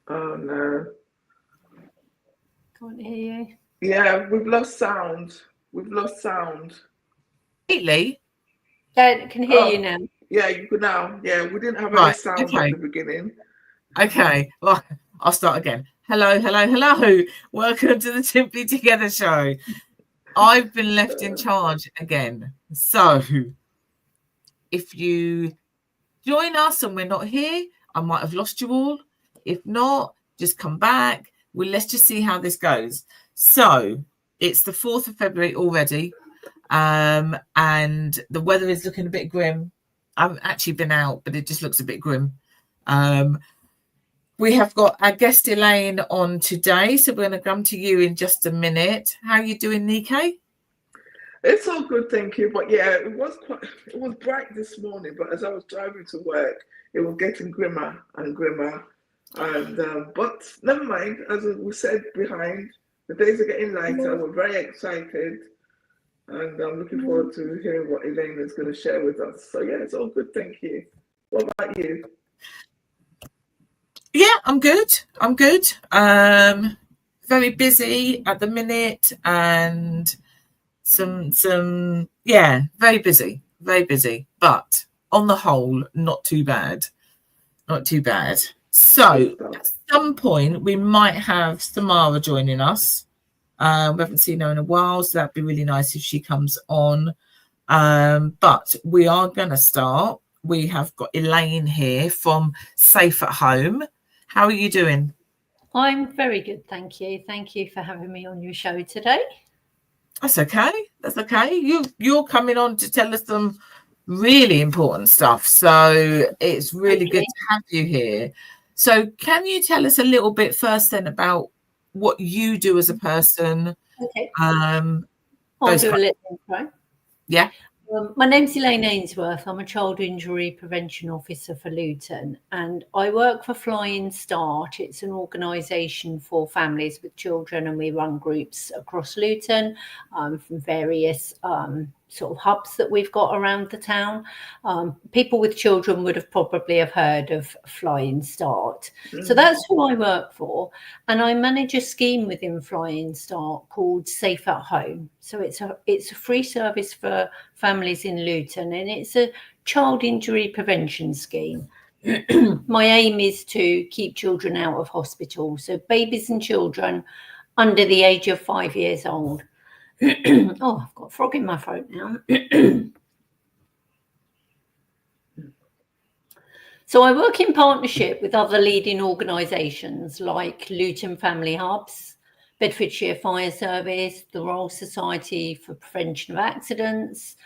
Oh no. Can't hear you. Yeah, we've lost sound. We've lost sound. Completely? Yeah, can hear you now. Yeah, you can now. Yeah, we didn't have any sound at the beginning. Okay, well, I'll start again. Hello, hello, hello. Welcome to the Simply Together show. I've been left in charge again. So if you join us and we're not here, I might have lost you all. If not, just come back. Well, let's just see how this goes. So it's the 4th of February already. And the weather is looking a bit grim. I haven't actually been out, but it just looks a bit grim. We have got our guest Elaine on today, so we're going to come to you in just a minute. How are you doing, Nike? It's all good, thank you. But yeah, it was bright this morning, but as I was driving to work, it was getting grimmer and grimmer. And but never mind, as we said behind, the days are getting lighter. We're very excited, and I'm looking forward to hearing what Elaine is going to share with us. So yeah, it's all good, thank you. What about you? Yeah, I'm good. Very busy at the minute, and some very busy, but on the whole, not too bad. So at some point we might have Samara joining us. We haven't seen her in a while, so that'd be really nice if she comes on. But we are going to start. We have got Elaine here from Safe at Home. How are you doing? I'm very good, thank you. Thank you for having me on your show today. That's okay. You're coming on to tell us some really important stuff. So it's really good to have you here. So can you tell us a little bit first then about what you do as a person? Okay. I'll do a little intro. Yeah. My name's Elaine Ainsworth. I'm a Child Injury Prevention Officer for Luton, and I work for Flying Start. It's an organisation for families with children, and we run groups across Luton from various sort of hubs that we've got around the town. People with children would have probably have heard of Flying Start. So that's who I work for, and I manage a scheme within Flying Start called Safe at Home. So it's a free service for families in Luton, and it's a child injury prevention scheme. My aim is to keep children out of hospital, so babies and children under the age of 5 years old. Oh, I've got a frog in my throat now. So I work in partnership with other leading organisations like Luton Family Hubs, Bedfordshire Fire Service, the Royal Society for Prevention of Accidents,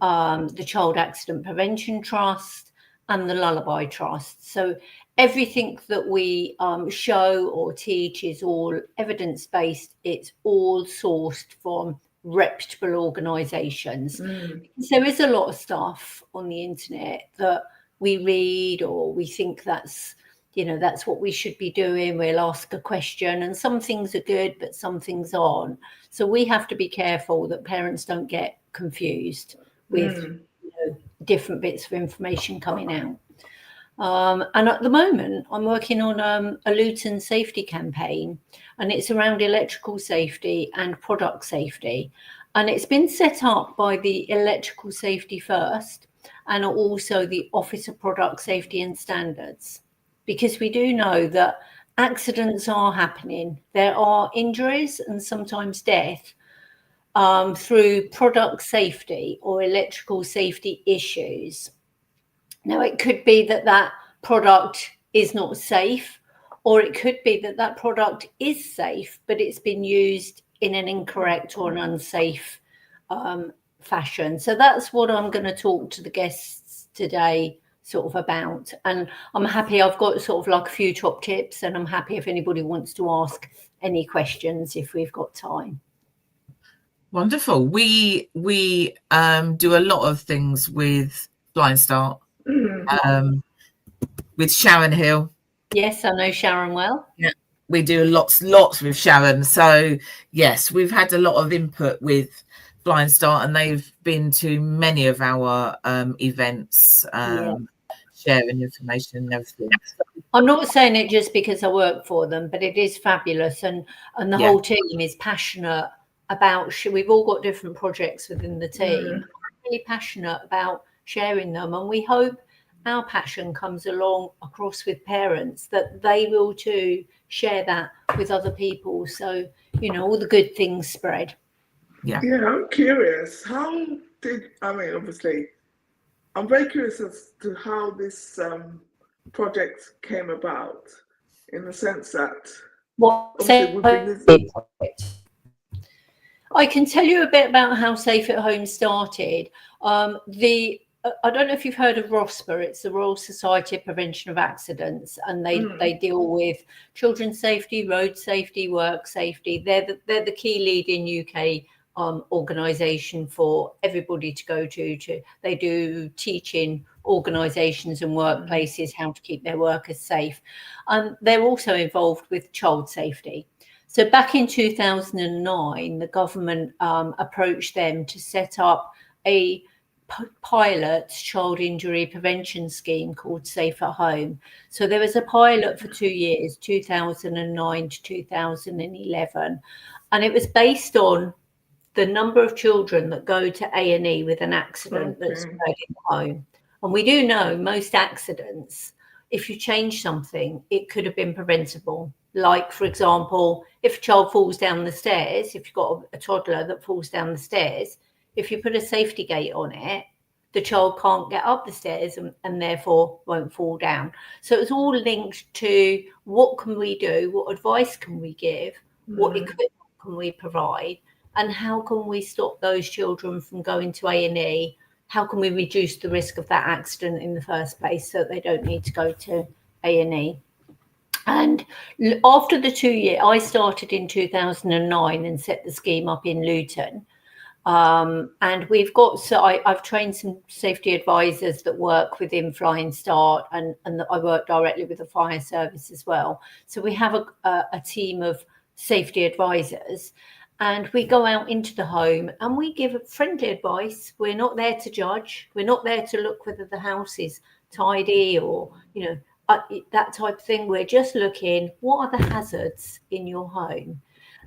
the Child Accident Prevention Trust, and the Lullaby Trust. So everything that we show or teach is all evidence-based. It's all sourced from reputable organisations. There is a lot of stuff on the internet that we read or we think that's what we should be doing. We'll ask a question, and some things are good, but some things aren't. So we have to be careful that parents don't get confused with different bits of information coming out. And at the moment, I'm working on a Luton safety campaign, and it's around electrical safety and product safety. And it's been set up by the Electrical Safety First and also the Office of Product Safety and Standards, because we do know that accidents are happening. There are injuries and sometimes death through product safety or electrical safety issues. Now, it could be that product is not safe, or it could be that product is safe, but it's been used in an incorrect or an unsafe fashion. So that's what I'm going to talk to the guests today sort of about. And I'm happy, I've got sort of like a few top tips, and I'm happy if anybody wants to ask any questions if we've got time. Wonderful. We do a lot of things with Flying Start, with Sharon Hill. Yes, I know Sharon well. Yeah, we do lots with Sharon. So yes, we've had a lot of input with Flying Start, and they've been to many of our events, sharing information and everything. I'm not saying it just because I work for them, but it is fabulous, and the whole team is passionate about. We've all got different projects within the team. I'm really passionate about sharing them, and we hope our passion comes along across with parents, that they will too share that with other people. So, you know, all the good things spread. Yeah, I'm curious. Obviously, I'm very curious as to how this project came about, in the sense that I can tell you a bit about how Safe at Home started. I don't know if you've heard of ROSPA. It's the Royal Society of Prevention of Accidents, and they deal with children's safety, road safety, work safety. They're the key leading UK organisation for everybody to go to. They do teaching organisations and workplaces how to keep their workers safe. They're also involved with child safety. So back in 2009, the government approached them to set up a pilot child injury prevention scheme called Safe at Home. So there was a pilot for 2 years, 2009 to 2011, and it was based on the number of children that go to A&E with an accident that's occurred in the home. And we do know most accidents, if you change something, it could have been preventable. Like, for example, if a child falls down the stairs, if you've got a toddler that falls down the stairs, if you put a safety gate on it, the child can't get up the stairs and therefore won't fall down. So it's all linked to what can we do, what advice can we give, what equipment can we provide, and how can we stop those children from going to A&E? How can we reduce the risk of that accident in the first place so that they don't need to go to A&E? And after the 2 year, I started in 2009 and set the scheme up in Luton. And we've got, so I've trained some safety advisors that work within Flying Start, and I work directly with the fire service as well. So we have a team of safety advisors, and we go out into the home and we give friendly advice. We're not there to judge. We're not there to look whether the house is tidy or, you know, that type of thing. We're just looking, what are the hazards in your home?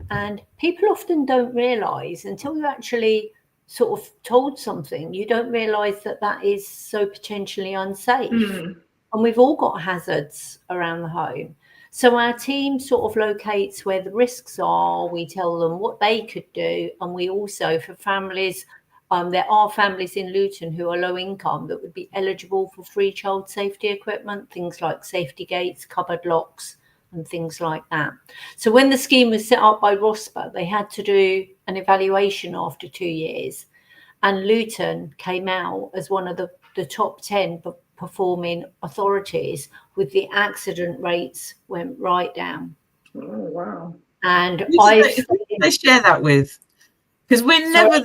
And people often don't realise, until you actually sort of told something, you don't realise that that is so potentially unsafe. And we've all got hazards around the home. So our team sort of locates where the risks are. We tell them what they could do. And we also, for families, there are families in Luton who are low income that would be eligible for free child safety equipment, things like safety gates, cupboard locks, and things like that. So when the scheme was set up by ROSPA, they had to do an evaluation after 2 years. And Luton came out as one of the top 10 performing authorities, with the accident rates went right down. Oh, wow. And who did they share that with? Because we're never,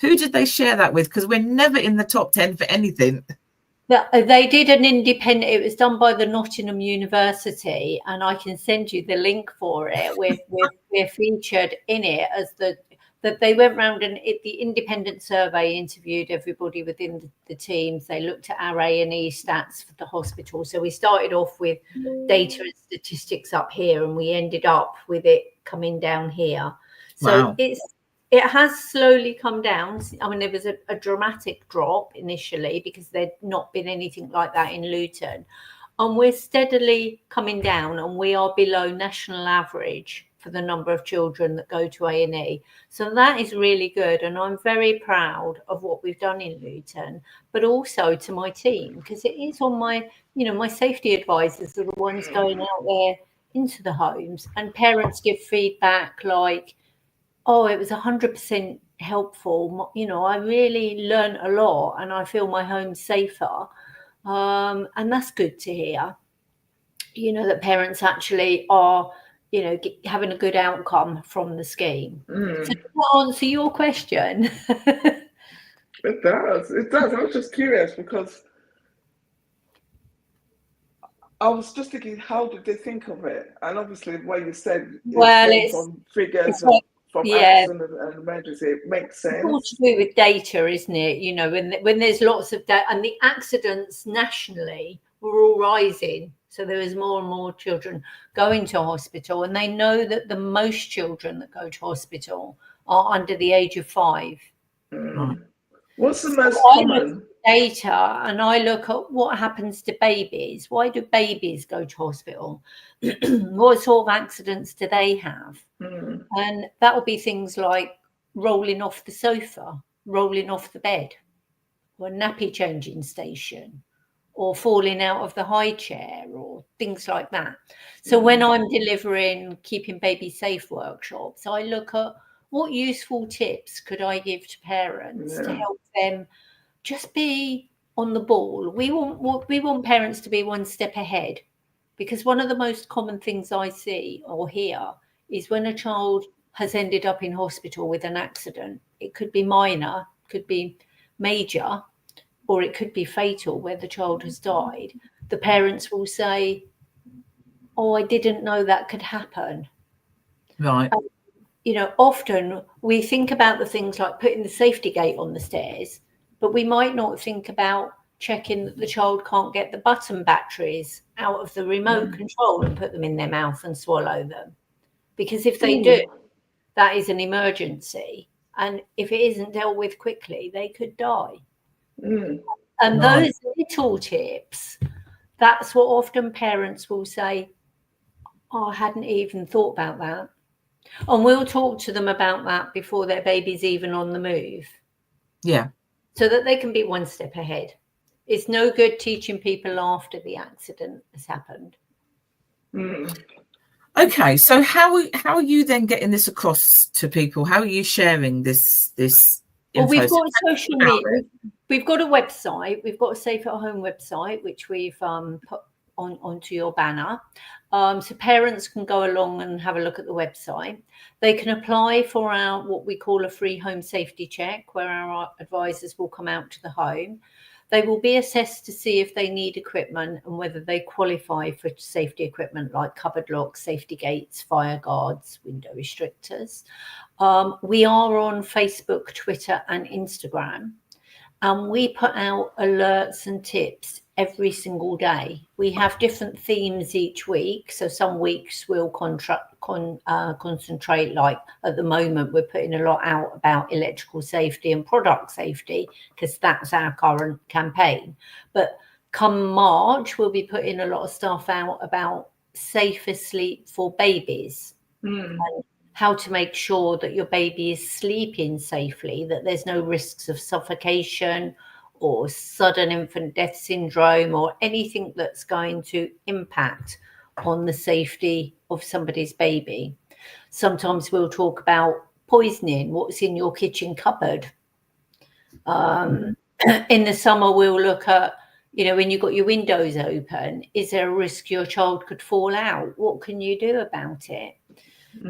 who did they share that with? Because we're never in the top 10 for anything. They did an independent, it was done by the Nottingham University, and I can send you the link for it. We're featured in it as that they went round, and the independent survey interviewed everybody within the teams. They looked at our A&E stats for the hospital. So we started off with data and statistics up here, and we ended up with it coming down here. So Wow. It has slowly come down. I mean, there was a dramatic drop initially because there'd not been anything like that in Luton. And we're steadily coming down, and we are below national average for the number of children that go to A&E. So that is really good. And I'm very proud of what we've done in Luton, but also to my team, because it is on my, my safety advisors are the ones going out there into the homes, and parents give feedback like, oh, it was 100% helpful. I really learned a lot, and I feel my home safer. And that's good to hear, that parents actually are, having a good outcome from the scheme. So does that answer your question? It does. It does. I was just curious because I was just thinking, how did they think of it? And obviously, what you said is from figures from accident and emergency. It makes sense. It's all to do with data, isn't it? When there's lots of data, and the accidents nationally were all rising. So there is more and more children going to hospital, and they know that the most children that go to hospital are under the age of 5. What's the most common? Data, and I look at what happens to babies. Why do babies go to hospital? What sort of accidents do they have? And that will be things like rolling off the sofa, rolling off the bed, or a nappy changing station, or falling out of the high chair, or things like that. So when I'm delivering Keeping Babies Safe workshops, I look at what useful tips could I give to parents to help them just be on the ball. We want parents to be one step ahead, because one of the most common things I see or hear is when a child has ended up in hospital with an accident. It could be minor, could be major, or it could be fatal where the child has died. The parents will say, "Oh, I didn't know that could happen." Right. Often we think about the things like putting the safety gate on the stairs, but we might not think about checking that the child can't get the button batteries out of the remote control and put them in their mouth and swallow them. Because if they do, that is an emergency. And if it isn't dealt with quickly, they could die. And those little tips, that's what often parents will say, "Oh, I hadn't even thought about that." And we'll talk to them about that before their baby's even on the move. Yeah. So that they can be one step ahead. It's no good teaching people after the accident has happened. Okay, so how are you then getting this across to people? How are you sharing this Well, info? we've got social media. We've got a website. We've got a Safe at Home website, which we've put onto your banner. So parents can go along and have a look at the website. They can apply for our what we call a free home safety check, where our advisors will come out to the home. They will be assessed to see if they need equipment and whether they qualify for safety equipment like cupboard locks, safety gates, fire guards, window restrictors. We are on Facebook, Twitter, and Instagram. And we put out alerts and tips every single day. We have different themes each week. So some weeks we'll concentrate, like at the moment, we're putting a lot out about electrical safety and product safety, because that's our current campaign. But come March, we'll be putting a lot of stuff out about safer sleep for babies. And how to make sure that your baby is sleeping safely, that there's no risks of suffocation or sudden infant death syndrome or anything that's going to impact on the safety of somebody's baby. Sometimes we'll talk about poisoning, what's in your kitchen cupboard. In the summer, we'll look at, when you've got your windows open, is there a risk your child could fall out? What can you do about it?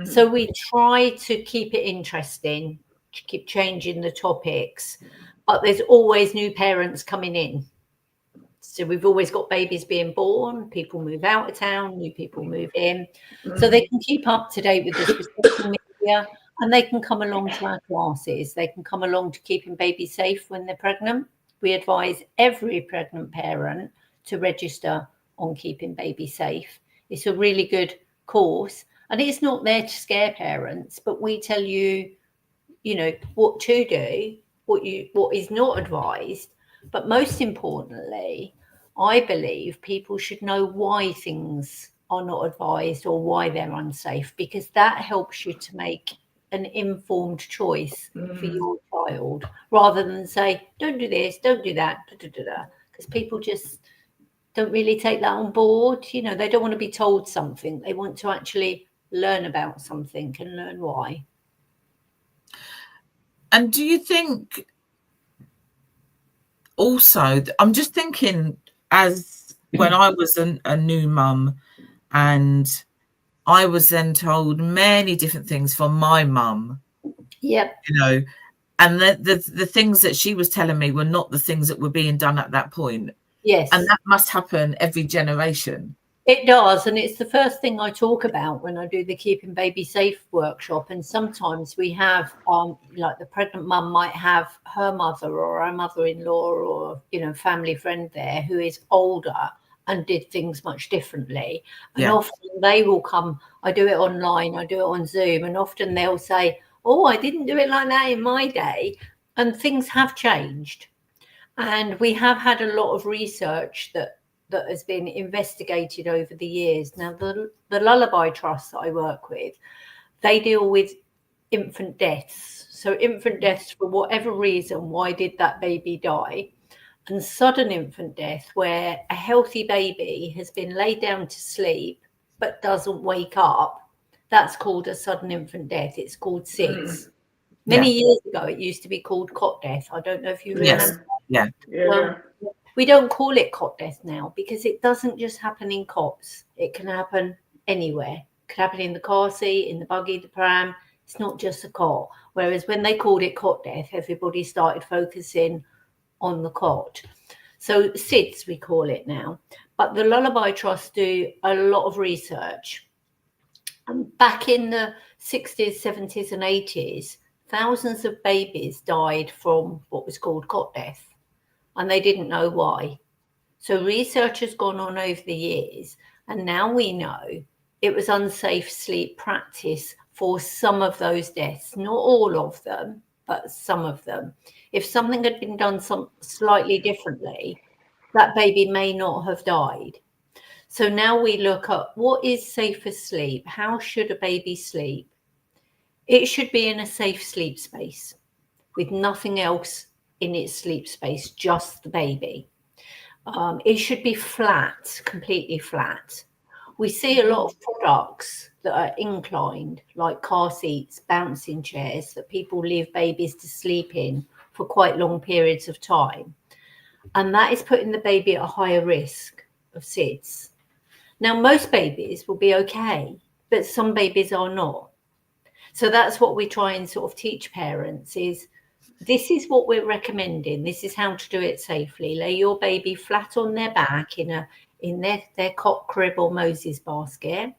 So we try to keep it interesting, keep changing the topics, but there's always new parents coming in. So we've always got babies being born, people move out of town, new people move in. So they can keep up to date with the social media, and they can come along to our classes. They can come along to Keeping Babies Safe when they're pregnant. We advise every pregnant parent to register on Keeping Babies Safe. It's a really good course. And it's not there to scare parents, but we tell you, what to do, what is not advised. But most importantly, I believe people should know why things are not advised or why they're unsafe, because that helps you to make an informed choice for your child, rather than say, don't do this, don't do that, because people just don't really take that on board. They don't want to be told something. They want to actually learn about something and learn why. And do you think also, I'm just thinking as when I was a new mum, and I was then told many different things from my mum. Yep. You know, and the things that she was telling me were not the things that were being done at that point. Yes. And that must happen every generation. It does, and it's the first thing I talk about when I do the Keeping Baby Safe workshop. And sometimes we have, like the pregnant mum might have her mother or her mother-in-law or, you know, family friend there who is older and did things much differently. And often they will come, I do it online, I do it on Zoom, and often they'll say, oh, I didn't do it like that in my day. And things have changed. And we have had a lot of research that has been investigated over the years. Now, the Lullaby Trust that I work with, they deal with infant deaths. So infant deaths for whatever reason, why did that baby die? And sudden infant death, where a healthy baby has been laid down to sleep but doesn't wake up, that's called a sudden infant death. It's called SIDS. Many years ago, it used to be called cot death. I don't know if you remember. Yeah. We don't call it cot death now because it doesn't just happen in cots. It can happen anywhere. It can happen in the car seat, in the buggy, the pram. It's not just a cot. Whereas when they called it cot death, everybody started focusing on the cot. So SIDS, we call it now. But the Lullaby Trust do a lot of research. And back in the 60s, 70s and 80s, thousands of babies died from what was called cot death, and they didn't know why. So research has gone on over the years, and now we know it was unsafe sleep practice for some of those deaths, not all of them, but some of them. If something had been done slightly differently, that baby may not have died. So now we look at what is safer sleep. How should a baby sleep? It should be in a safe sleep space with nothing else in its sleep space, just the baby. It should be flat, completely flat. We see a lot of products that are inclined, like car seats, bouncing chairs, that people leave babies to sleep in for quite long periods of time. And that is putting the baby at a higher risk of SIDS. Now, most babies will be okay, but some babies are not. So that's what we try and sort of teach parents is, this is what we're recommending. This is how to do it safely. Lay your baby flat on their back in their cot, crib or Moses basket.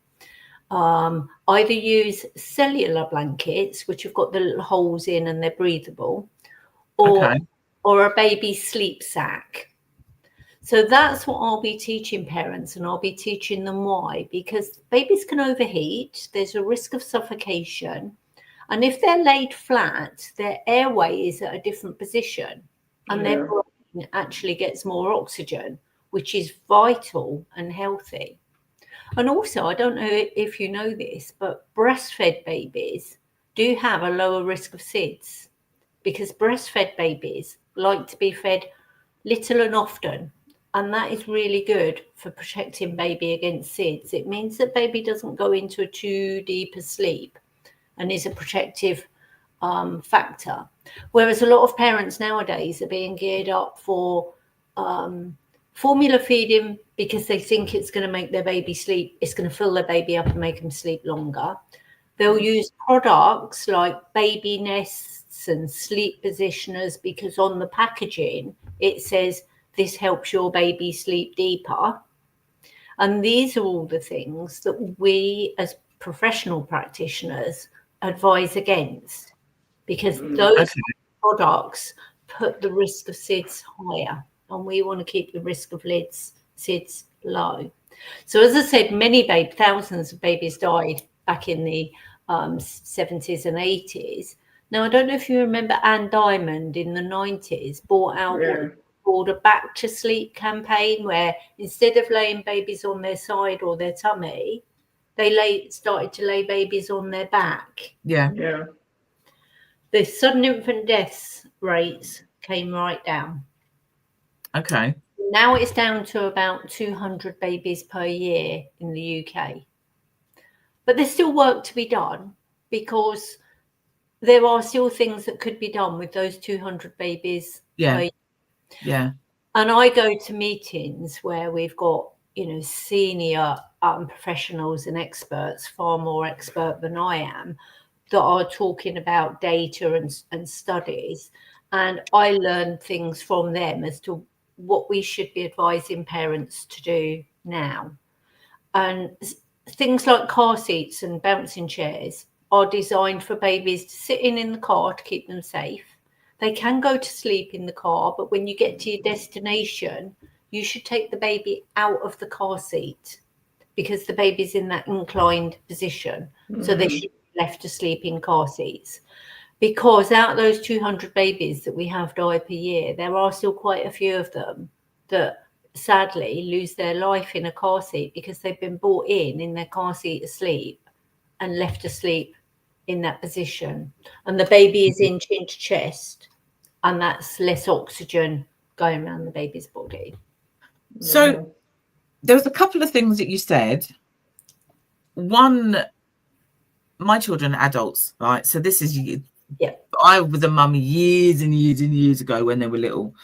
Either use cellular blankets, which have got the little holes in and they're breathable, or a baby sleep sack. So that's what I'll be teaching parents, and I'll be teaching them why, because babies can overheat. There's a risk of suffocation. And if they're laid flat, their airway is at a different position and their brain actually gets more oxygen, which is vital and healthy. And also, I don't know if you know this, but breastfed babies do have a lower risk of SIDS because breastfed babies like to be fed little and often. And that is really good for protecting baby against SIDS. It means that baby doesn't go into a too deep a sleep and is a protective factor. Whereas a lot of parents nowadays are being geared up for formula feeding because they think it's going to make their baby sleep. It's going to fill their baby up and make them sleep longer. They'll use products like baby nests and sleep positioners because on the packaging, it says this helps your baby sleep deeper. And these are all the things that we as professional practitioners advise against because those products put the risk of SIDS higher, and we want to keep the risk of SIDS low. So as I said, thousands of babies died back in the 70s and 80s. Now, I don't know if you remember Anne Diamond in the 90s brought out what called a back to sleep campaign, where instead of laying babies on their side or their tummy, they started to lay babies on their back. The sudden infant deaths rates came right down. Now it's down to about 200 babies per year in the UK. But there's still work to be done because there are still things that could be done with those 200 babies per year. And I go to meetings where we've got, senior professionals and experts, far more expert than I am, that are talking about data and studies. And I learn things from them as to what we should be advising parents to do now. And things like car seats and bouncing chairs are designed for babies to sit in the car to keep them safe. They can go to sleep in the car, but when you get to your destination, you should take the baby out of the car seat because the baby's in that inclined position. So they should be left to sleep in car seats. Because out of those 200 babies that we have die per year, there are still quite a few of them that sadly lose their life in a car seat because they've been brought in their car seat asleep and left asleep in that position. And the baby is in chin to chest, and that's less oxygen going around the baby's body. So there was a couple of things that you said. One, my children are adults, right? So this is, I was a mum years and years and years ago when they were little,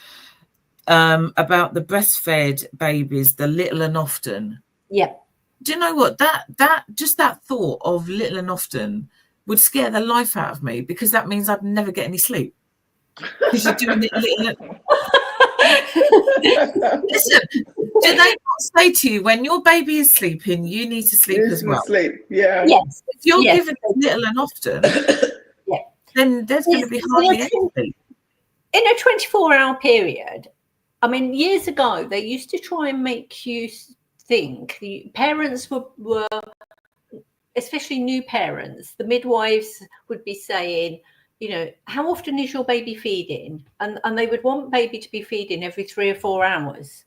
about the breastfed babies, the little and often. Yeah. Do you know what? That just that thought of little and often would scare the life out of me, because that means I'd never get any sleep. Because you're doing it little. Listen, do they not say to you when your baby is sleeping, you need to sleep as well? Sleep, yeah. Yes. If you're giving it little and often, then there's going to be hardly any sleep. In a 24-hour period, I mean, years ago, they used to try and make you think. The parents were, especially new parents, the midwives would be saying, how often is your baby feeding? And they would want baby to be feeding every 3 or 4 hours.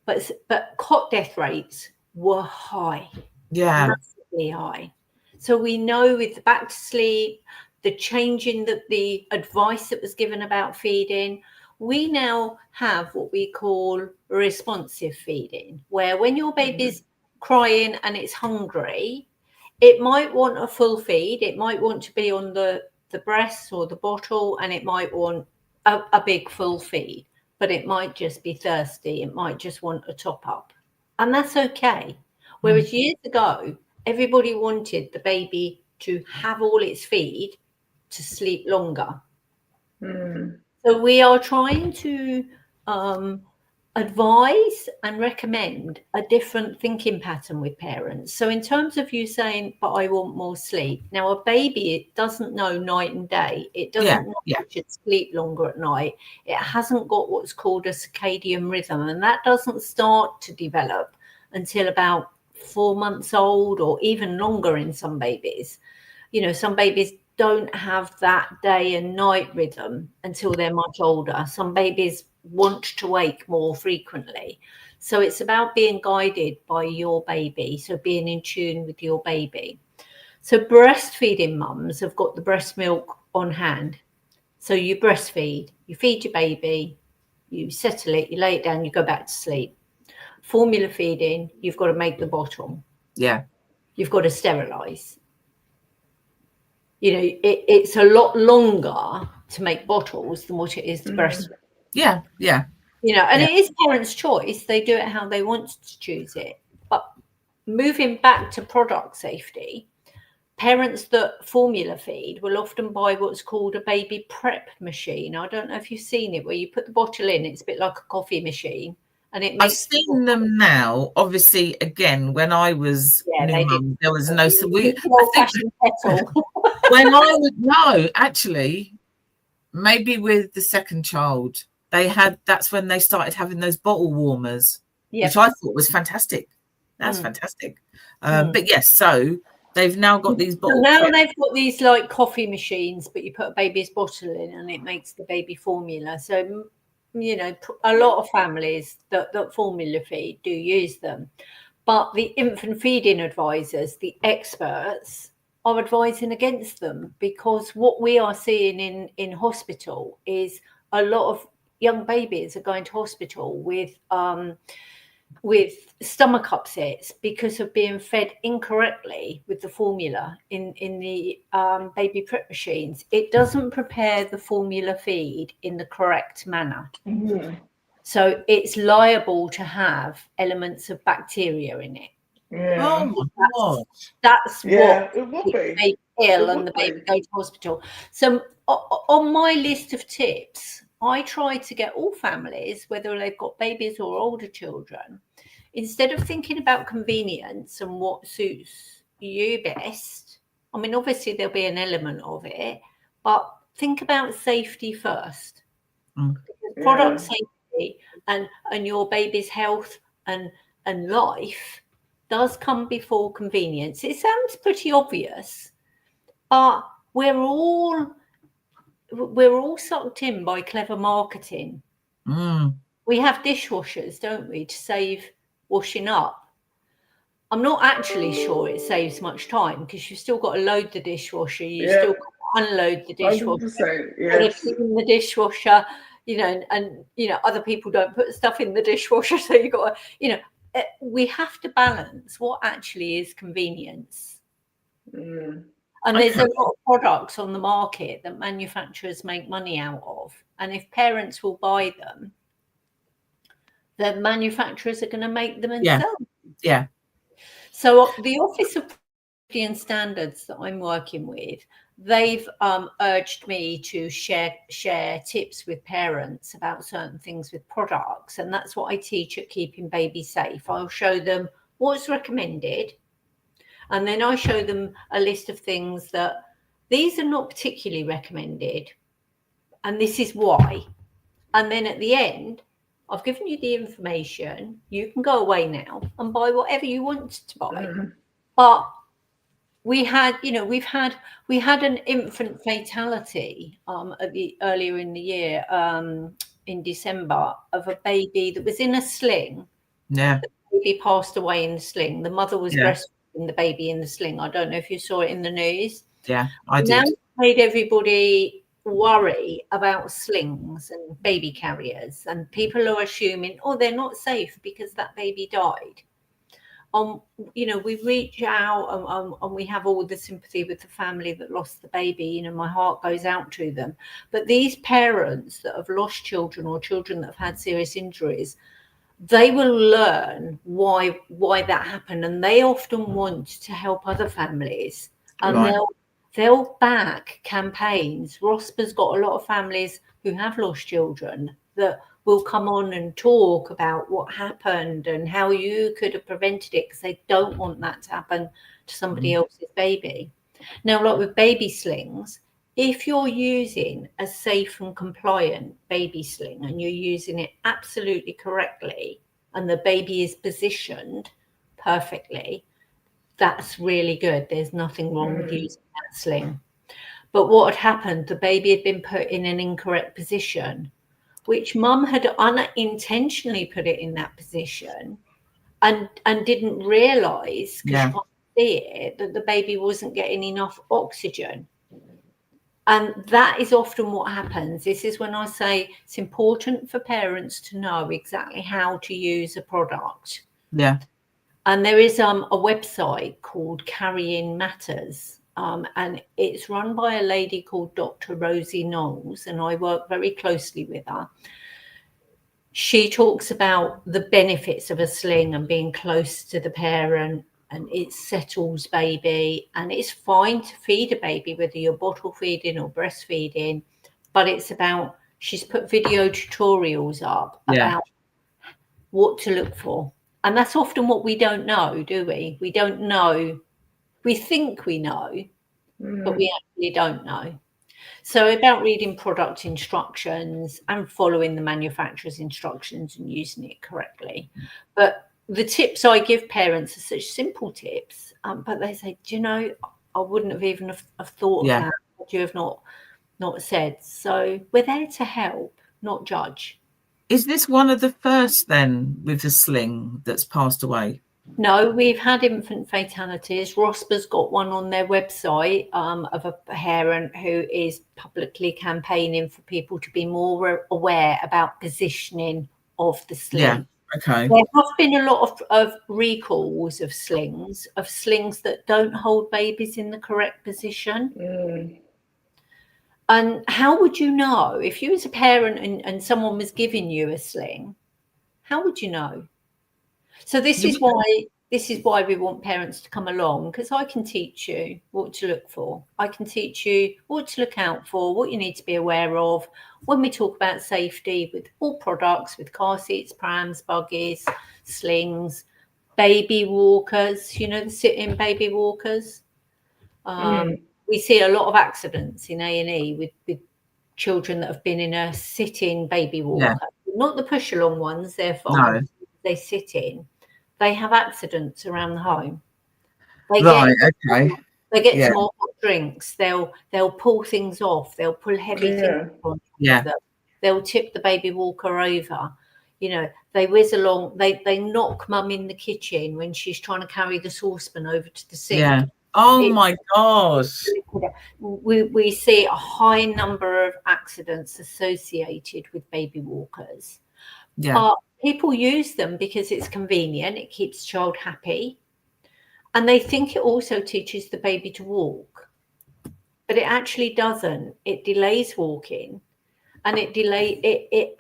But cot death rates were high. Yeah. Massively high. So we know with the back to sleep, the change in the advice that was given about feeding, we now have what we call responsive feeding, where when your baby's crying and it's hungry, it might want a full feed. It might want to be on the breast or the bottle, and it might want a big full feed, but it might just be thirsty. It might just want a top up, and that's okay. Whereas years ago, everybody wanted the baby to have all its feed to sleep longer. So we are trying to advise and recommend a different thinking pattern with parents. So in terms of you saying, but I want more sleep. Now, a baby, it doesn't know night and day. It doesn't know it should sleep longer at night. It hasn't got what's called a circadian rhythm, and that doesn't start to develop until about 4 months old, or even longer in some babies. Some babies don't have that day and night rhythm until they're much older. Some babies want to wake more frequently. So it's about being guided by your baby. So being in tune with your baby. So breastfeeding mums have got the breast milk on hand. So you breastfeed, you feed your baby, you settle it, you lay it down, you go back to sleep. Formula feeding, you've got to make the bottle. Yeah. You've got to sterilize. It's a lot longer to make bottles than what it is to breastfeed. Yeah. And it is parents' choice. They do it how they want to choose it. But moving back to product safety, parents that formula feed will often buy what's called a baby prep machine. I don't know if you've seen it, where you put the bottle in. It's a bit like a coffee machine. And it makes I've seen them now. Obviously, again, when I was new mum, there was no. So when I would actually, maybe with the second child, that's when they started having those bottle warmers, which I thought was fantastic. That's fantastic. But yes, so they've now got these bottles. So now they've got these like coffee machines, but you put a baby's bottle in and it makes the baby formula. So a lot of families that formula feed do use them, but the infant feeding advisors, the experts, are advising against them, because what we are seeing in hospital is a lot of young babies are going to hospital with stomach upsets because of being fed incorrectly with the formula in the baby prep machines. It doesn't prepare the formula feed in the correct manner. So it's liable to have elements of bacteria in it. Yeah. Oh my God. That's Yeah, what it would makes be. the baby ill It and the would baby be. go to hospital. So on my list of tips, I try to get all families, whether they've got babies or older children, instead of thinking about convenience and what suits you best. I mean, obviously there'll be an element of it, but think about safety first. Yeah. Product safety and your baby's health and life does come before convenience. It sounds pretty obvious, but we're all sucked in by clever marketing. We have dishwashers, don't we, to save washing up. I'm not actually sure it saves much time because you've still got to load the dishwasher. You still got to unload the dishwasher. 100%. Got to Yes. clean the dishwasher, and other people don't put stuff in the dishwasher, so you got to, we have to balance what actually is convenience. And there's a lot of products on the market that manufacturers make money out of, and if parents will buy them, the manufacturers are going to make them and sell them. Yeah. So the Office of Safety and Standards that I'm working with, they've urged me to share tips with parents about certain things with products, and that's what I teach at Keeping Babies Safe. I'll show them what's recommended, and then I show them a list of things that these are not particularly recommended, and this is why. And then at the end, I've given you the information. You can go away now and buy whatever you want to buy. But we had an infant fatality earlier in the year, in December, of a baby that was in a sling. Yeah. The baby passed away in the sling. The mother was breastfeeding the baby in the sling. I don't know if you saw it in the news. Yeah, I did. Now it's made everybody worry about slings and baby carriers, and people are assuming, they're not safe because that baby died. We reach out and we have all the sympathy with the family that lost the baby. My heart goes out to them. But these parents that have lost children or children that have had serious injuries, they will learn why that happened, and they often want to help other families, and they'll back campaigns. ROSPA's got a lot of families who have lost children that will come on and talk about what happened and how you could have prevented it, because they don't want that to happen to somebody else's baby. Now, like with baby slings, if you're using a safe and compliant baby sling and you're using it absolutely correctly and the baby is positioned perfectly, that's really good. There's nothing wrong with using that sling. But what had happened, the baby had been put in an incorrect position, which mum had unintentionally put it in that position and didn't realise, because she can't see it, that the baby wasn't getting enough oxygen. And that is often what happens. This is when I say it's important for parents to know exactly how to use a product. Yeah. And there is a website called Carrying Matters, and it's run by a lady called Dr. Rosie Knowles, and I work very closely with her. She talks about the benefits of a sling and being close to the parent, and it settles baby, and it's fine to feed a baby, whether you're bottle feeding or breastfeeding, but it's about, she's put video tutorials up about what to look for. And that's often what we don't know, do we? We don't know. We think we know, but we actually don't know. So about reading product instructions and following the manufacturer's instructions and using it correctly. But the tips I give parents are such simple tips, but they say, do you know, I wouldn't have even have thought of that. Would you have not said? So we're there to help, not judge. Is this one of the first then with the sling that's passed away? No, we've had infant fatalities. ROSPA's got one on their website of a parent who is publicly campaigning for people to be more aware about positioning of the sling. Yeah, okay. There have been a lot of recalls of slings that don't hold babies in the correct position. And how would you know if you was a parent and someone was giving you a sling? How would you know? So this is why we want parents to come along, because I can teach you what to look for. I can teach you what to look out for, what you need to be aware of when we talk about safety with all products, with car seats, prams, buggies, slings, baby walkers, you know, the sit-in baby walkers. We see a lot of accidents in A&E with children that have been in a sit-in baby walker, not the push-along ones. They're fine. No. They sit in. They have accidents around the home. They get some hot drinks. They'll pull things off. They'll pull heavy things on. They'll tip the baby walker over. You know, they whiz along. They knock mum in the kitchen when she's trying to carry the saucepan over to the sink. Yeah. Oh my gosh. We see a high number of accidents associated with baby walkers. Yeah. But people use them because it's convenient. It keeps the child happy. And they think it also teaches the baby to walk. But it actually doesn't. It delays walking. And it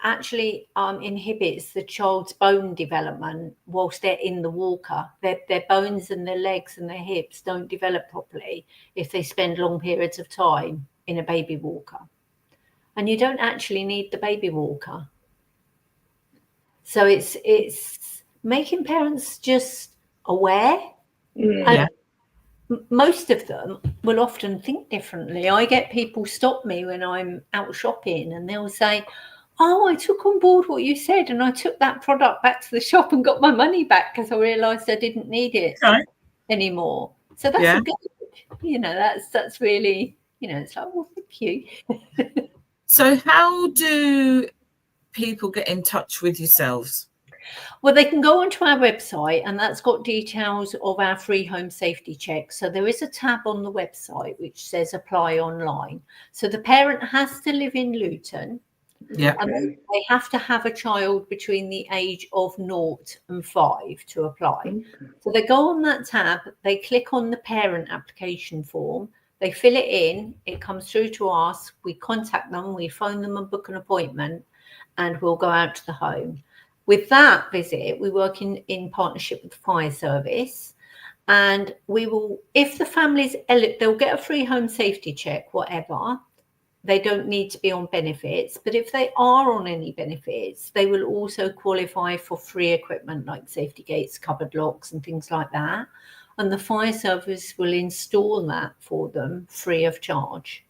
actually inhibits the child's bone development whilst they're in the walker. Their bones and their legs and their hips don't develop properly if they spend long periods of time in a baby walker. And you don't actually need the baby walker. So it's making parents just aware. And most of them will often think differently. I get people stop me when I'm out shopping and they'll say, oh, I took on board what you said and I took that product back to the shop and got my money back because I realised I didn't need it anymore. So that's good. You know, that's really, you know, it's like, well, thank you. So how do people get in touch with yourselves? Well, they can go onto our website and that's got details of our free home safety check. So there is a tab on the website which says apply online. So the parent has to live in Luton. Yeah. And they have to have a child between the age of 0 and 5 to apply. So they go on that tab, they click on the parent application form, they fill it in, it comes through to us, we contact them, we phone them and book an appointment, and we'll go out to the home. With that visit, we work in partnership with the fire service, and we will, if the family's, they'll get a free home safety check, whatever. They don't need to be on benefits, but if they are on any benefits, they will also qualify for free equipment like safety gates, cupboard locks and things like that. And the fire service will install that for them free of charge.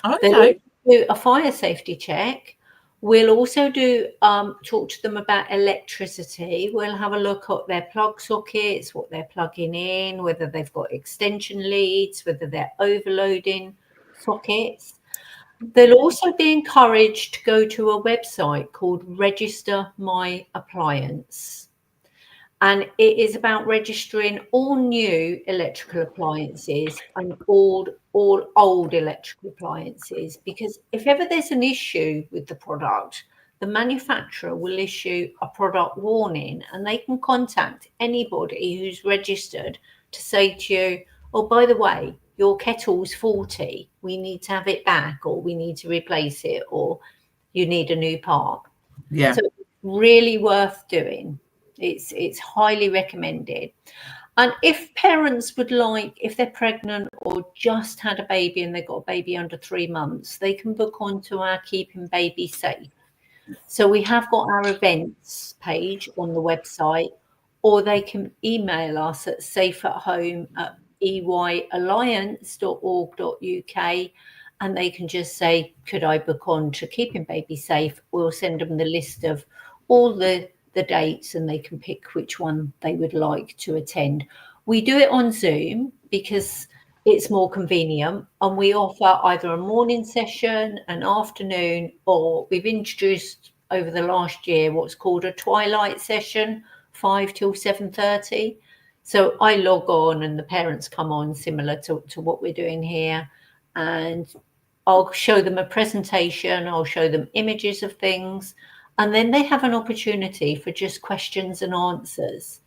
Okay. They'll do a fire safety check. We'll also do talk to them about electricity. We'll have a look at their plug sockets, what they're plugging in, whether they've got extension leads, whether they're overloading sockets. They'll also be encouraged to go to a website called Register My Appliance. And it is about registering all new electrical appliances and all old electrical appliances, because if ever there's an issue with the product, the manufacturer will issue a product warning and they can contact anybody who's registered to say to you, oh, by the way, your kettle's faulty, we need to have it back, or we need to replace it, or you need a new part. Yeah. So it's really worth doing. It's highly recommended. And if parents would like, if they're pregnant or just had a baby and they've got a baby under 3 months, they can book onto our Keeping Baby Safe. So we have got our events page on the website, or they can email us at safeathome@eyalliance.org.uk, and they can just say, could I book on to Keeping Baby Safe? We'll send them the list of all the dates and they can pick which one they would like to attend. We do it on Zoom because it's more convenient, and we offer either a morning session, an afternoon, or we've introduced over the last year what's called a twilight session, 5 till 7:30. So I log on and the parents come on, similar to what we're doing here, and I'll show them a presentation, I'll show them images of things, and then they have an opportunity for just questions and answers,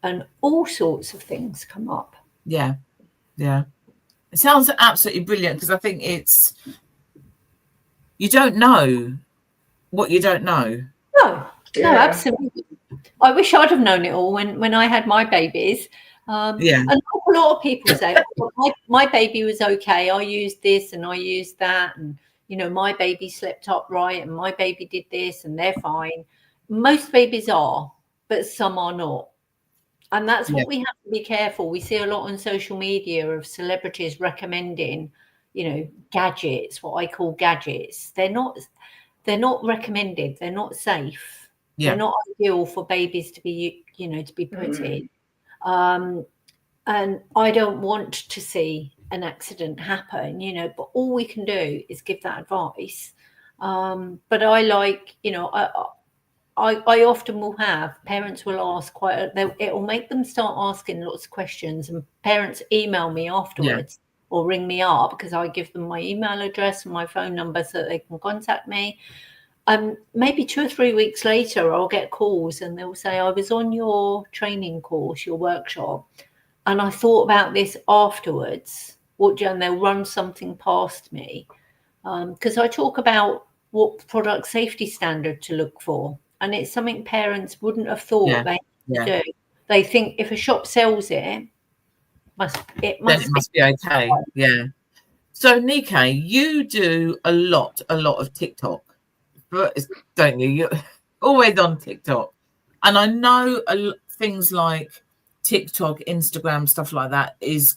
and all sorts of things come up. Yeah. It sounds absolutely brilliant, because I think you don't know what you don't know. No, absolutely. I wish I'd have known it all when I had my babies. And a lot of people say, oh, my baby was okay. I used this and I used that. And, my baby slept upright and my baby did this and they're fine. Most babies are, but some are not. And that's what we have to be careful. We see a lot on social media of celebrities recommending, gadgets, what I call gadgets. They're not recommended. They're not safe. They're not ideal for babies to be, to be put in. And I don't want to see an accident happen, but all we can do is give that advice. But I like, I often will have parents will ask it will make them start asking lots of questions, and parents email me afterwards or ring me up because I give them my email address and my phone number so that they can contact me. Maybe 2 or 3 weeks later, I'll get calls and they'll say, I was on your training course, your workshop, and I thought about this afterwards. And they'll run something past me because I talk about what product safety standard to look for. And it's something parents wouldn't have thought they had to do. They think if a shop sells it must be okay. Yeah. So Nikkei, you do a lot of TikTok, don't you? You're always on TikTok, and I know things like TikTok, Instagram, stuff like that is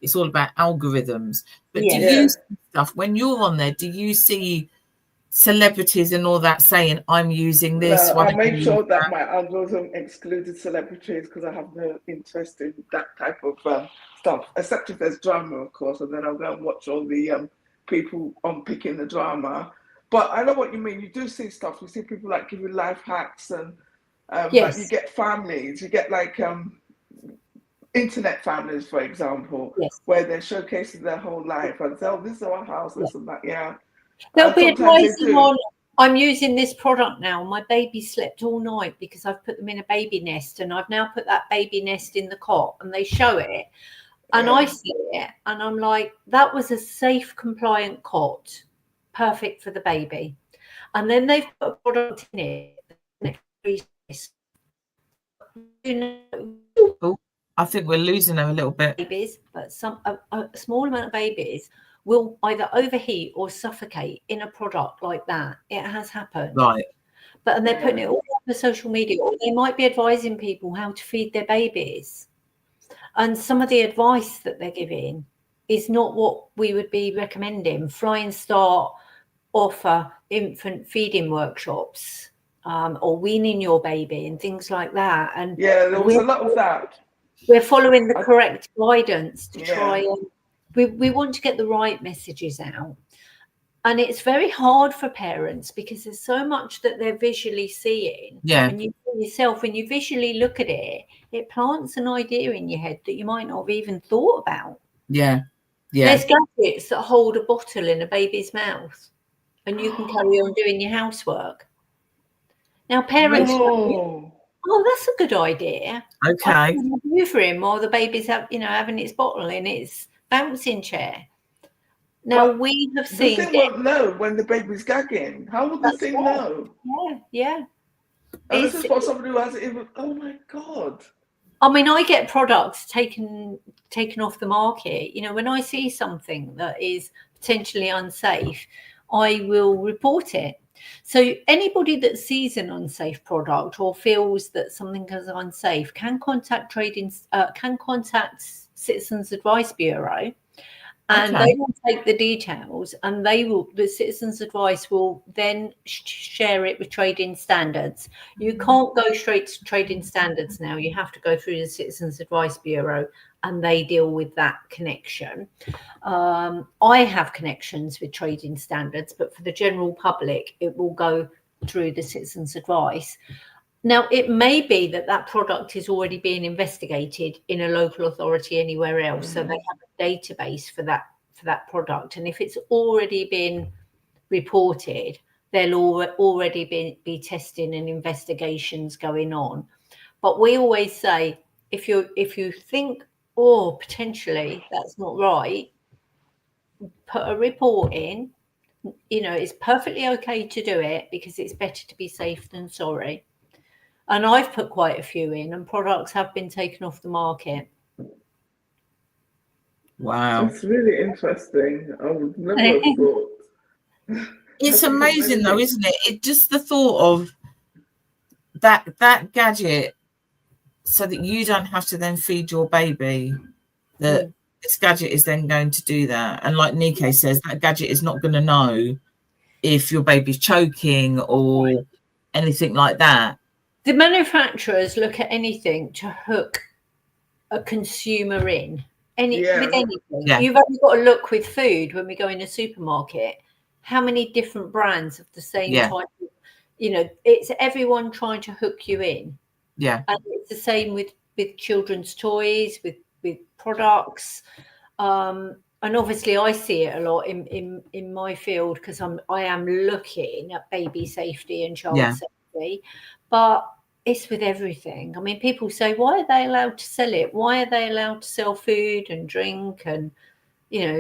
it's all about algorithms. But do you see stuff when you're on there? Do you see celebrities and all that saying I'm using this? No, I make sure that my algorithm excluded celebrities because I have no interest in that type of stuff, except if there's drama, of course, and then I'll go and watch all the people unpicking the drama. But I know what you mean. You do see stuff. You see people like giving life hacks, and like you get families. You get like internet families, for example, where they're showcasing their whole life and say, "Oh, this is our house, this and that." Yeah. They'll be advising on, I'm using this product now. My baby slept all night because I've put them in a baby nest, and I've now put that baby nest in the cot, and they show it. And I see it, and I'm like, that was a safe, compliant cot, perfect for the baby. And then they've put a product in it. I think we're losing them a little bit. Babies, but a small amount of babies will either overheat or suffocate in a product like that. It has happened. Right. And they're putting it all over social media, or they might be advising people how to feed their babies. And some of the advice that they're giving is not what we would be recommending. Flying Start offer infant feeding workshops or weaning your baby and things like that. And there was a lot of that. We're following the correct guidance to try and we want to get the right messages out. And it's very hard for parents because there's so much that they're visually seeing. Yeah. And when you visually look at it, it plants an idea in your head that you might not have even thought about. Yeah. There's gadgets that hold a bottle in a baby's mouth and you can carry on doing your housework. Now, parents go, oh, that's a good idea. Okay. I can do for him while the baby's having its bottle in its bouncing chair. Now we have seen. The thing won't know when the baby's gagging. How would the thing know? Yeah. And this is for somebody who hasn't even. Oh my God. I mean, I get products taken off the market. When I see something that is potentially unsafe, I will report it. So anybody that sees an unsafe product or feels that something is unsafe can contact Citizens Advice Bureau, and they will take the details, and the Citizens Advice will then share it with Trading Standards. You can't go straight to Trading Standards now. You have to go through the Citizens Advice Bureau, and they deal with that connection. I have connections with Trading Standards, but for the general public, it will go through the Citizens Advice. Now, it may be that product is already being investigated in a local authority anywhere else, so they have a database for that product. And if it's already been reported, there'll already be testing and investigations going on. But we always say, if you think, potentially that's not right, put a report in, it's perfectly okay to do it because it's better to be safe than sorry. And I've put quite a few in, and products have been taken off the market. Wow. It's really interesting. I would never have thought. It's amazing though, isn't it? It just the thought of that gadget, so that you don't have to then feed your baby, that this gadget is then going to do that. And like Nike says, that gadget is not going to know if your baby's choking or anything like that. The manufacturers look at anything to hook a consumer in. With anything. Yeah. You've only got to look with food when we go in a supermarket. How many different brands of the same type of, it's everyone trying to hook you in. Yeah. And it's the same with children's toys, with products. And obviously I see it a lot in my field because I am looking at baby safety and child safety. But it's with everything. I mean, people say, why are they allowed to sell it? Why are they allowed to sell food and drink and,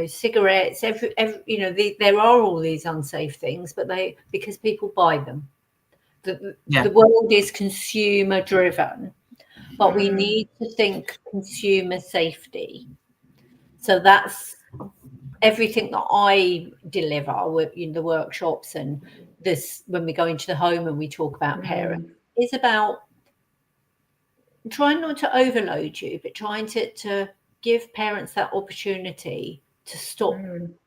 cigarettes? There are all these unsafe things, but because people buy them. The world is consumer driven, but we need to think consumer safety. So that's everything that I deliver in the workshops and this when we go into the home and we talk about parents. Is about trying not to overload you, but trying to give parents that opportunity to stop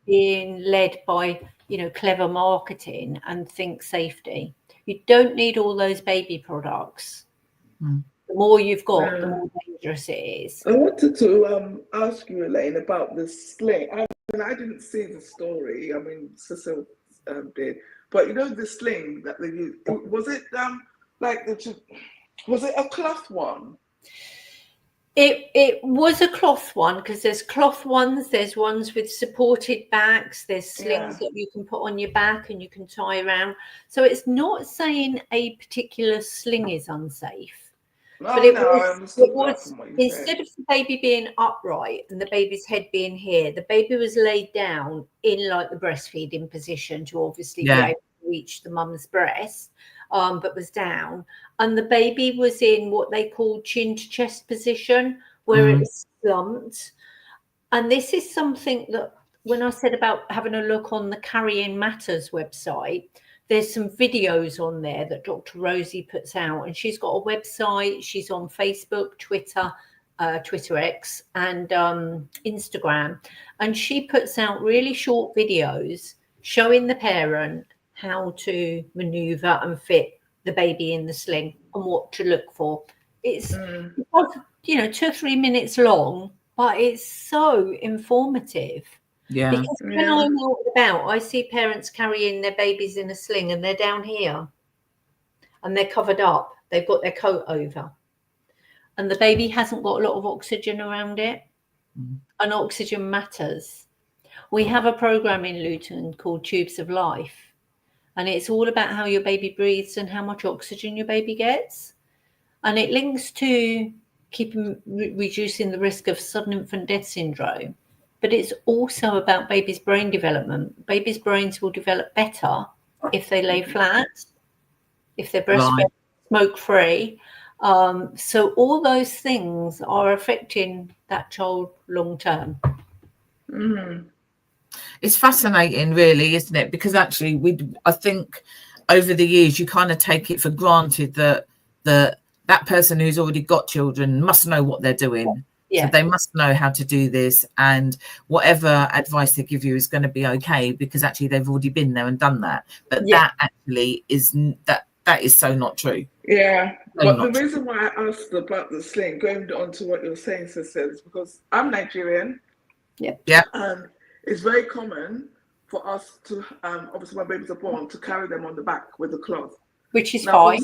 being led by, clever marketing and think safety. You don't need all those baby products. The more you've got, the more dangerous it is. I wanted to ask you, Elaine, about this sling. I didn't see the story. I mean, Cecil did. But the sling that they used, was it was it a cloth one? It was a cloth one because there's cloth ones, there's ones with supported backs, there's slings that you can put on your back and you can tie around. So it's not saying a particular sling is unsafe. But it was instead of the baby being upright and the baby's head being here, the baby was laid down in like the breastfeeding position to obviously be able to reach the mum's breast, but was down. And the baby was in what they call chin to chest position, where it was slumped. And this is something that when I said about having a look on the Carrying Matters website, there's some videos on there that Dr. Rosie puts out, and she's got a website. She's on Facebook, Twitter, Twitter X, and Instagram. And she puts out really short videos showing the parent how to maneuver and fit the baby in the sling and what to look for. It's 2 or 3 minutes long, but it's so informative. Yeah. Because when I'm out and about, I see parents carrying their babies in a sling and they're down here and they're covered up. They've got their coat over. And the baby hasn't got a lot of oxygen around it. And oxygen matters. We have a program in Luton called Tubes of Life. And it's all about how your baby breathes and how much oxygen your baby gets. And it links to reducing the risk of sudden infant death syndrome. But it's also about babies' brain development. Babies' brains will develop better if they lay flat, if they're breastfed, smoke-free. So all those things are affecting that child long-term. It's fascinating, really, isn't it? Because actually, I think over the years, you kind of take it for granted that that person who's already got children must know what they're doing. So they must know how to do this, and whatever advice they give you is going to be okay because actually they've already been there and done that. But that actually is that is so not true. Yeah, but the reason why I asked about the sling, going on to what you're saying, Cecil, is because I'm Nigerian. Yeah. And it's very common for us to, obviously when babies are born, to carry them on the back with the cloth. Which is fine.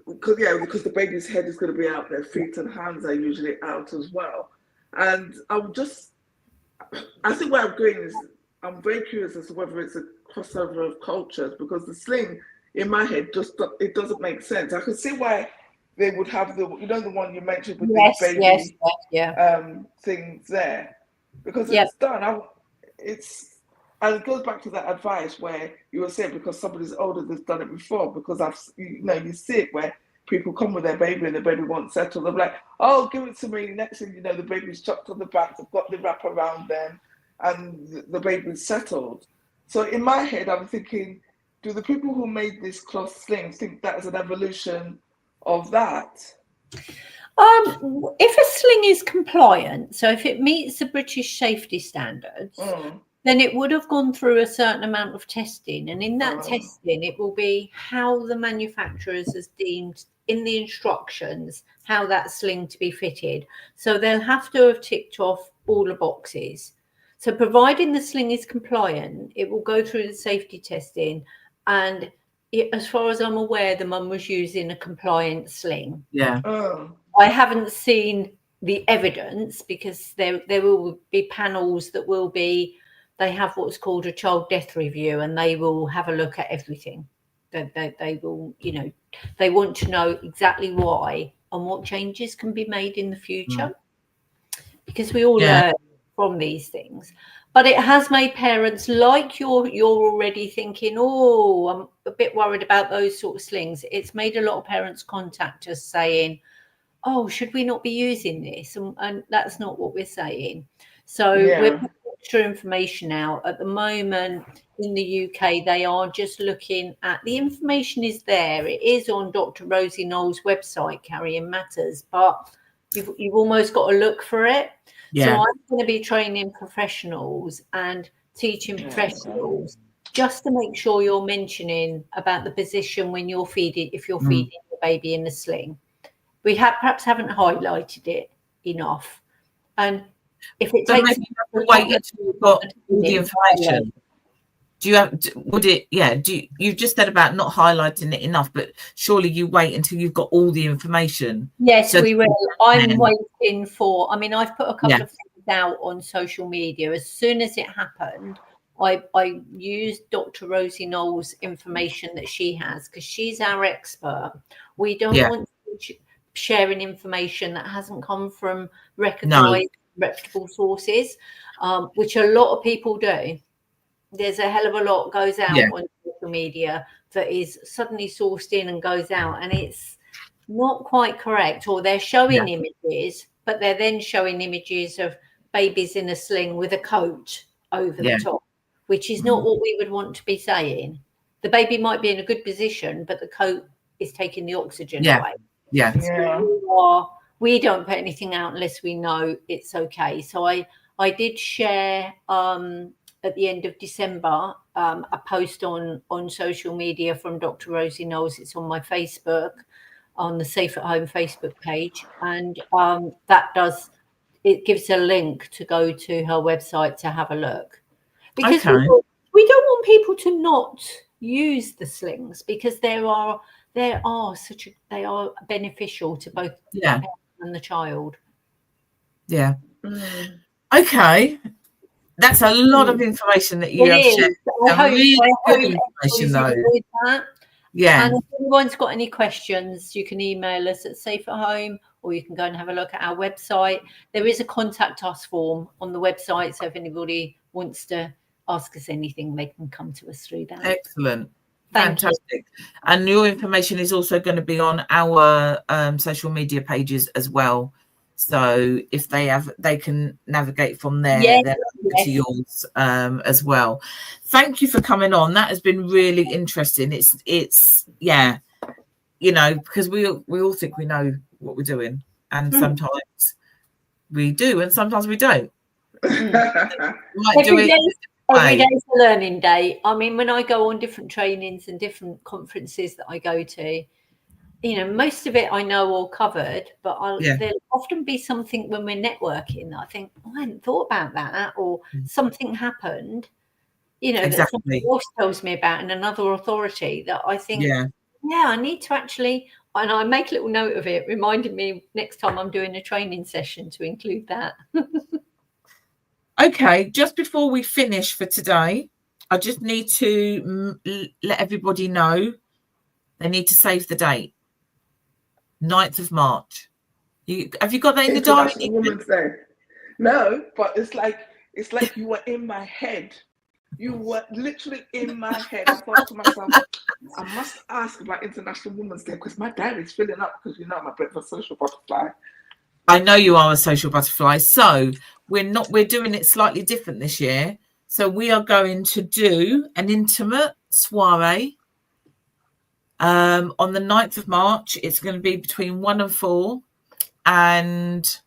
Because the baby's head is going to be out, their feet and hands are usually out as well. And I think where I'm going is, I'm very curious as to whether it's a crossover of cultures, because the sling in my head it doesn't make sense. I can see why they would have the one you mentioned with the baby things there, because it's done. And it goes back to that advice where you were saying because somebody's older that's done it before, because you see it where people come with their baby and the baby won't settle. They're like, oh, give it to me. Next thing you know, the baby's chopped on the back, they've got the wrap around them, and the baby's settled. So in my head, I'm thinking, do the people who made this cloth slings think that is an evolution of that? If a sling is compliant, so if it meets the British safety standards, then it would have gone through a certain amount of testing. And in that testing, it will be how the manufacturers has deemed in the instructions how that sling to be fitted. So they'll have to have ticked off all the boxes. So providing the sling is compliant, it will go through the safety testing. And as far as I'm aware, the mum was using a compliant sling. Yeah. I haven't seen the evidence because there will be panels that will be, they have what's called a child death review, and they will have a look at everything. They will, they want to know exactly why and what changes can be made in the future, because we all learn from these things. But it has made parents, like you're already thinking, oh, I'm a bit worried about those sort of slings. It's made a lot of parents contact us saying, oh, should we not be using this? And that's not what we're saying. So we're putting extra information out. At the moment in the UK, they are just looking at, the information is there. It is on Dr. Rosie Knowles' website, Carrying Matters, but you've almost got to look for it. So I'm going to be training professionals and teaching professionals just to make sure you're mentioning about the position when you're feeding, if you're feeding the baby in the sling. We perhaps haven't highlighted it enough. And if it takes, maybe you have to wait until you've got all the information. You've just said about not highlighting it enough, but surely you wait until you've got all the information. Yes, we will. I'm waiting for, I've put a couple of things out on social media. As soon as it happened, I used Dr. Rosie Knowles' information that she has, because she's our expert. We don't want to sharing information that hasn't come from recognized reputable sources, which a lot of people do. There's a hell of a lot goes out on social media that is suddenly sourced in and goes out, and it's not quite correct, or they're showing images, but they're then showing images of babies in a sling with a coat over the top, which is not what we would want to be saying. The baby might be in a good position, but the coat is taking the oxygen away. So we don't put anything out unless we know it's okay. So I did share at the end of December a post on social media from Dr. Rosie Knowles. It's on my Facebook, on the Safe at Home Facebook page, and it gives a link to go to her website to have a look, because we don't want people to not use the slings, because they are beneficial to both the parent and the child. Okay, that's a lot of information that you have shared. Really good information, though. And if anyone's got any questions, you can email us at Safe at Home, or you can go and have a look at our website. There is a contact us form on the website, so if anybody wants to ask us anything, they can come to us through that. Excellent. Fantastic. And your information is also going to be on our social media pages as well. So if they can navigate from there, then to yours as well. Thank you for coming on. That has been really interesting. It's because we all think we know what we're doing, and sometimes we do, and sometimes we don't. Every day is a learning day. When I go on different trainings and different conferences that I go to, most of it I know all covered, but there'll often be something when we're networking that I think, I hadn't thought about that, or something happened, that somebody else tells me about in another authority that I think, I need to actually, and I make a little note of it, reminding me next time I'm doing a training session to include that. Okay, just before we finish for today, I just need to let everybody know they need to save the date. 9th of March. Have you got that in the diary? No, but it's like you were in my head. You were literally in my head. I thought to myself, I must ask about International Women's Day because my diary's filling up because you know I'm a bit of a social butterfly. I know you are a social butterfly. So we're doing it slightly different this year. So we are going to do an intimate soiree on the 9th of March. It's going to be between 1 and 4. And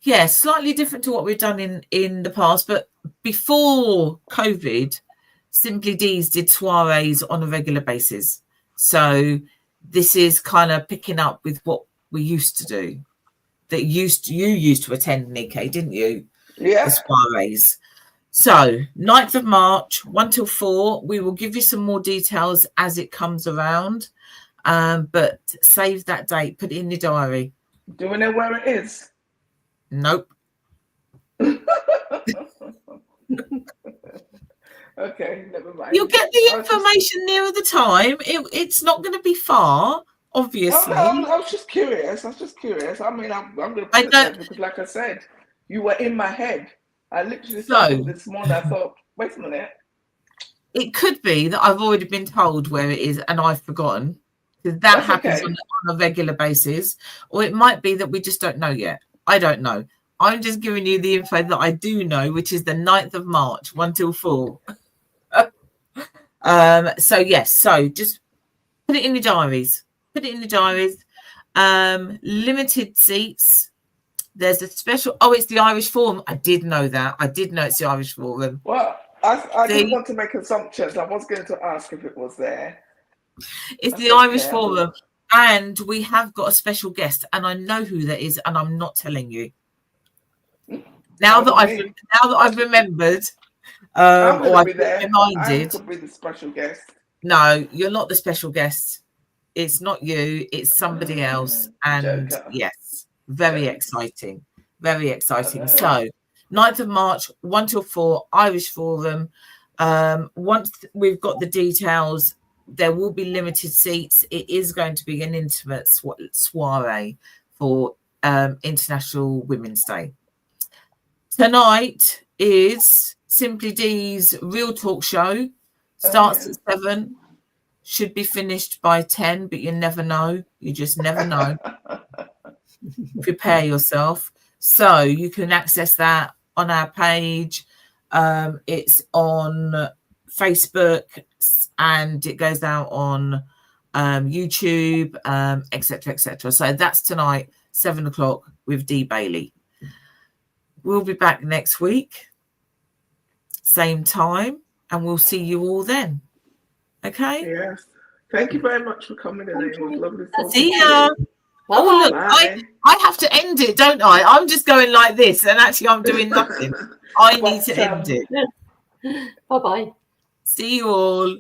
yeah, slightly different to what we've done in the past. But before COVID, Simply Deez did soirees on a regular basis. So this is kind of picking up with what we used to do. That you used to attend, Nikkei, didn't you? Yeah. The soirees. So 9th of March, 1 till 4. We will give you some more details as it comes around. But save that date. Put it in your diary. Do we know where it is? Nope. Okay, never mind. You'll get the information nearer the time. It's not going to be far, obviously. I was just curious. I mean, I'm going to put it there because, like I said, you were in my head. I literally said this morning, I thought, wait a minute. It could be that I've already been told where it is and I've forgotten. Because that happens on a regular basis. Or it might be that we just don't know yet. I don't know. I'm just giving you the info that I do know, which is the 9th of March, 1 till 4. So yes, so just put it in your diaries. Limited seats. There's a special. Oh, it's the Irish Forum. I did know that. I did know it's the Irish Forum. Well, I didn't want to make assumptions. I was going to ask if it was there. It's the Irish Forum, and we have got a special guest, and I know who that is, and I'm not telling you. Now that I've remembered, or I've been reminded. I could be the special guest. No, you're not the special guest. It's not you. It's somebody else. And Joker. yes, very exciting. Very exciting. So 9th of March, 1 till 4, Irish Forum. Once we've got the details, there will be limited seats. It is going to be an intimate soiree for International Women's Day. Tonight is Simply Deez Real Talk Show. Starts at 7. Should be finished by 10, but you never know. You just never know. Prepare yourself. So you can access that on our page. It's on Facebook and it goes out on YouTube, etc., etc. So that's tonight, 7 o'clock with Dee Bailey. We'll be back next week, same time, and we'll see you all then. Okay? Yes. Thank you very much for coming in. It was lovely talking See to ya. you. Oh, look, I have to end it, don't I? I'm just going like this, and actually I'm doing nothing. I need to end it. Bye-bye. See you all.